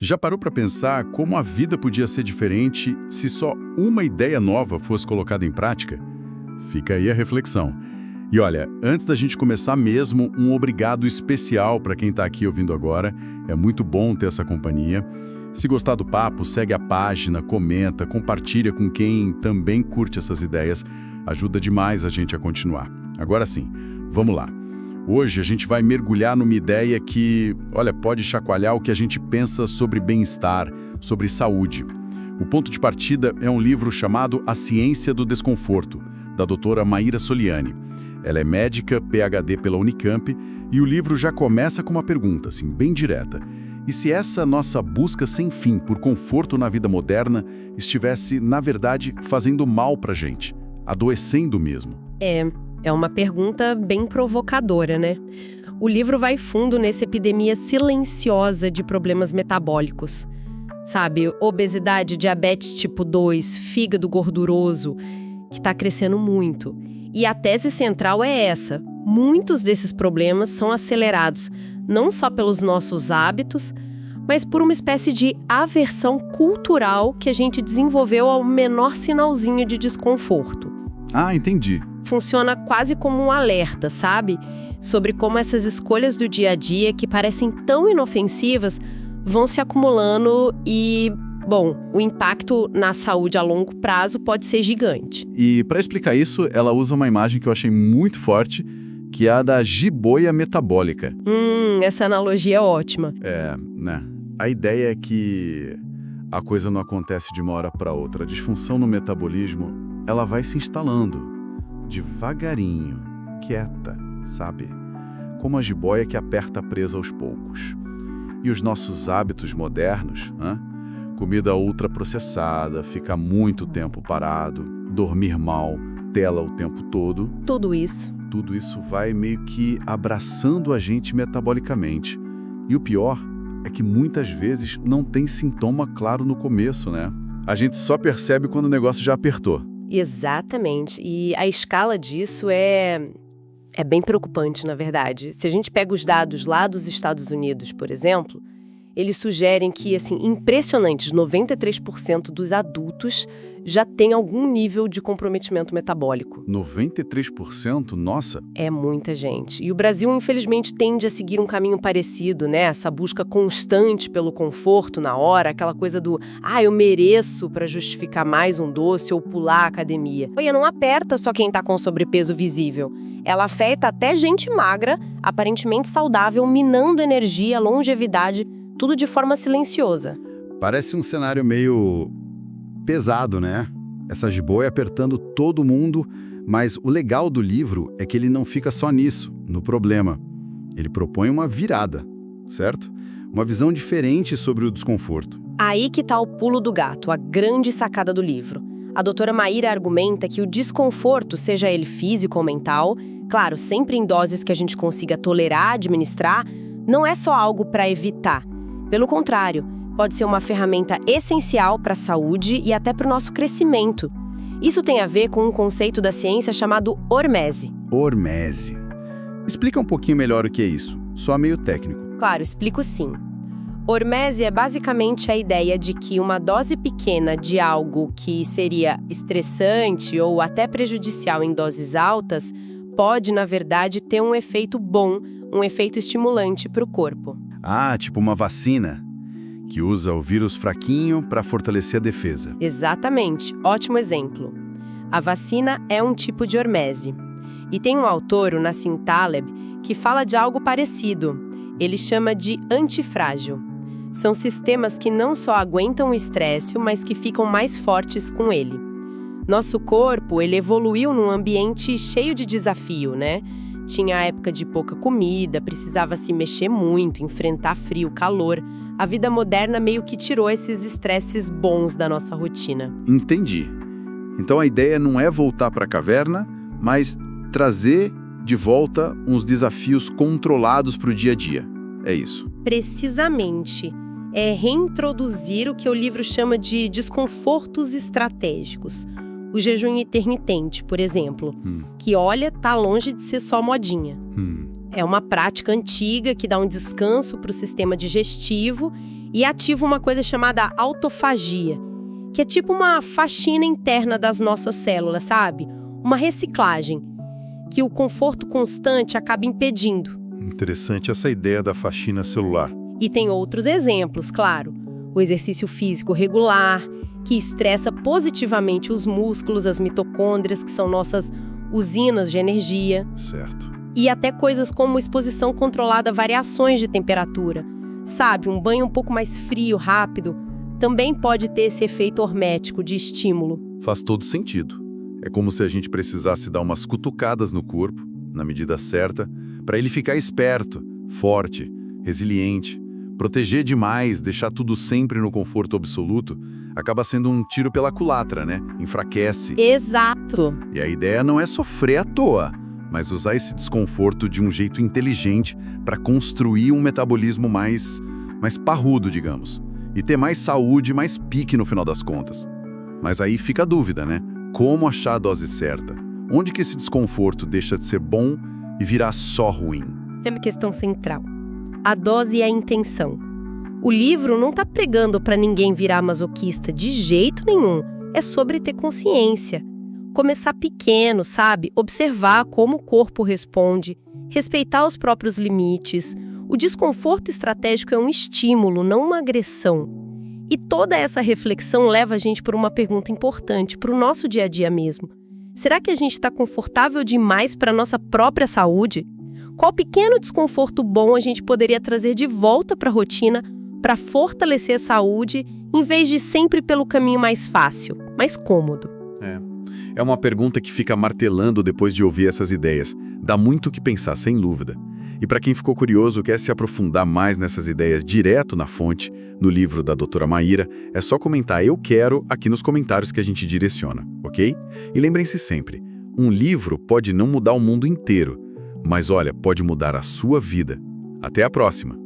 Já parou para pensar como a vida podia ser diferente se só uma ideia nova fosse colocada em prática? Fica aí a reflexão. E olha, antes da gente começar mesmo, um obrigado especial para quem está aqui ouvindo agora. É muito bom ter essa companhia. Se gostar do papo, segue a página, comenta, compartilha com quem também curte essas ideias. Ajuda demais a gente a continuar. Agora sim, vamos lá. Hoje a gente vai mergulhar numa ideia que, olha, pode chacoalhar o que a gente pensa sobre bem-estar, sobre saúde. O ponto de partida é um livro chamado A Ciência do Desconforto, da doutora Maíra Soliani. Ela é médica, PhD pela Unicamp, e o livro já começa com uma pergunta, assim, bem direta. E se essa nossa busca sem fim por conforto na vida moderna estivesse, na verdade, fazendo mal pra gente, adoecendo mesmo? É uma pergunta bem provocadora, né? O livro vai fundo nessa epidemia silenciosa de problemas metabólicos. Sabe, obesidade, diabetes tipo 2, fígado gorduroso, que está crescendo muito. E a tese central é essa: muitos desses problemas são acelerados não só pelos nossos hábitos, mas por uma espécie de aversão cultural que a gente desenvolveu ao menor sinalzinho de desconforto. Ah, entendi. Funciona quase como um alerta, sabe? Sobre como essas escolhas do dia a dia, que parecem tão inofensivas, vão se acumulando e, bom, o impacto na saúde a longo prazo pode ser gigante. E para explicar isso, ela usa uma imagem que eu achei muito forte, que é a da jiboia metabólica. Essa analogia é ótima. Né? A ideia é que a coisa não acontece de uma hora para outra. A disfunção no metabolismo, ela vai se instalando devagarinho, quieta, sabe? Como a jiboia que aperta a presa aos poucos. E os nossos hábitos modernos, comida ultraprocessada, ficar muito tempo parado, dormir mal, tela o tempo todo. Tudo isso vai meio que abraçando a gente metabolicamente. E o pior é que muitas vezes não tem sintoma claro no começo, né? A gente só percebe quando o negócio já apertou. Exatamente. E a escala disso é bem preocupante, na verdade. Se a gente pega os dados lá dos Estados Unidos, por exemplo, eles sugerem que, assim, impressionantes, 93% dos adultos já tem algum nível de comprometimento metabólico. 93%? Nossa! É muita gente. E o Brasil, infelizmente, tende a seguir um caminho parecido, né? Essa busca constante pelo conforto na hora, aquela coisa do eu mereço para justificar mais um doce ou pular a academia. E não aperta só quem tá com sobrepeso visível. Ela afeta até gente magra, aparentemente saudável, minando energia, longevidade, tudo de forma silenciosa. Parece um cenário meio pesado, né? Essa jiboia apertando todo mundo, mas o legal do livro é que ele não fica só nisso, no problema. Ele propõe uma virada, certo? Uma visão diferente sobre o desconforto. Aí que tá o pulo do gato, a grande sacada do livro. A doutora Maíra argumenta que o desconforto, seja ele físico ou mental, claro, sempre em doses que a gente consiga tolerar, administrar, não é só algo para evitar. Pelo contrário, pode ser uma ferramenta essencial para a saúde e até para o nosso crescimento. Isso tem a ver com um conceito da ciência chamado hormese. Hormese. Explica um pouquinho melhor o que é isso. Só meio técnico. Claro, explico sim. Hormese é basicamente a ideia de que uma dose pequena de algo que seria estressante ou até prejudicial em doses altas pode, na verdade, ter um efeito bom, um efeito estimulante para o corpo. Tipo uma vacina, que usa o vírus fraquinho para fortalecer a defesa. Exatamente, ótimo exemplo. A vacina é um tipo de hormese. E tem um autor, o Nassim Taleb, que fala de algo parecido. Ele chama de antifrágil. São sistemas que não só aguentam o estresse, mas que ficam mais fortes com ele. Nosso corpo, ele evoluiu num ambiente cheio de desafio, né? Tinha a época de pouca comida, precisava se mexer muito, enfrentar frio, calor. A vida moderna meio que tirou esses estresses bons da nossa rotina. Entendi. Então a ideia não é voltar para a caverna, mas trazer de volta uns desafios controlados para o dia a dia. É isso. Precisamente. É reintroduzir o que o livro chama de desconfortos estratégicos. O jejum intermitente, por exemplo, que, olha, tá longe de ser só modinha. É uma prática antiga que dá um descanso para o sistema digestivo e ativa uma coisa chamada autofagia, que é tipo uma faxina interna das nossas células, sabe? Uma reciclagem, que o conforto constante acaba impedindo. Interessante essa ideia da faxina celular. E tem outros exemplos, claro. O exercício físico regular, que estressa positivamente os músculos, as mitocôndrias, que são nossas usinas de energia. Certo. E até coisas como exposição controlada a variações de temperatura. Sabe, um banho um pouco mais frio, rápido, também pode ter esse efeito hormético de estímulo. Faz todo sentido. É como se a gente precisasse dar umas cutucadas no corpo, na medida certa, para ele ficar esperto, forte, resiliente. Proteger demais, deixar tudo sempre no conforto absoluto, acaba sendo um tiro pela culatra, né? Enfraquece. Exato. E a ideia não é sofrer à toa, mas usar esse desconforto de um jeito inteligente para construir um metabolismo mais parrudo, digamos. E ter mais saúde, mais pique no final das contas. Mas aí fica a dúvida, né? Como achar a dose certa? Onde que esse desconforto deixa de ser bom e virar só ruim? Essa é uma questão central. A dose e a intenção. O livro não está pregando para ninguém virar masoquista de jeito nenhum. É sobre ter consciência. Começar pequeno, sabe? Observar como o corpo responde, respeitar os próprios limites. O desconforto estratégico é um estímulo, não uma agressão. E toda essa reflexão leva a gente por uma pergunta importante, para o nosso dia a dia mesmo. Será que a gente está confortável demais para a nossa própria saúde? Qual pequeno desconforto bom a gente poderia trazer de volta para a rotina para fortalecer a saúde, em vez de sempre pelo caminho mais fácil, mais cômodo? É uma pergunta que fica martelando depois de ouvir essas ideias. Dá muito o que pensar, sem dúvida. E para quem ficou curioso, quer se aprofundar mais nessas ideias direto na fonte, no livro da doutora Maíra, é só comentar "eu quero" aqui nos comentários que a gente direciona, ok? E lembrem-se sempre, um livro pode não mudar o mundo inteiro, mas olha, pode mudar a sua vida. Até a próxima!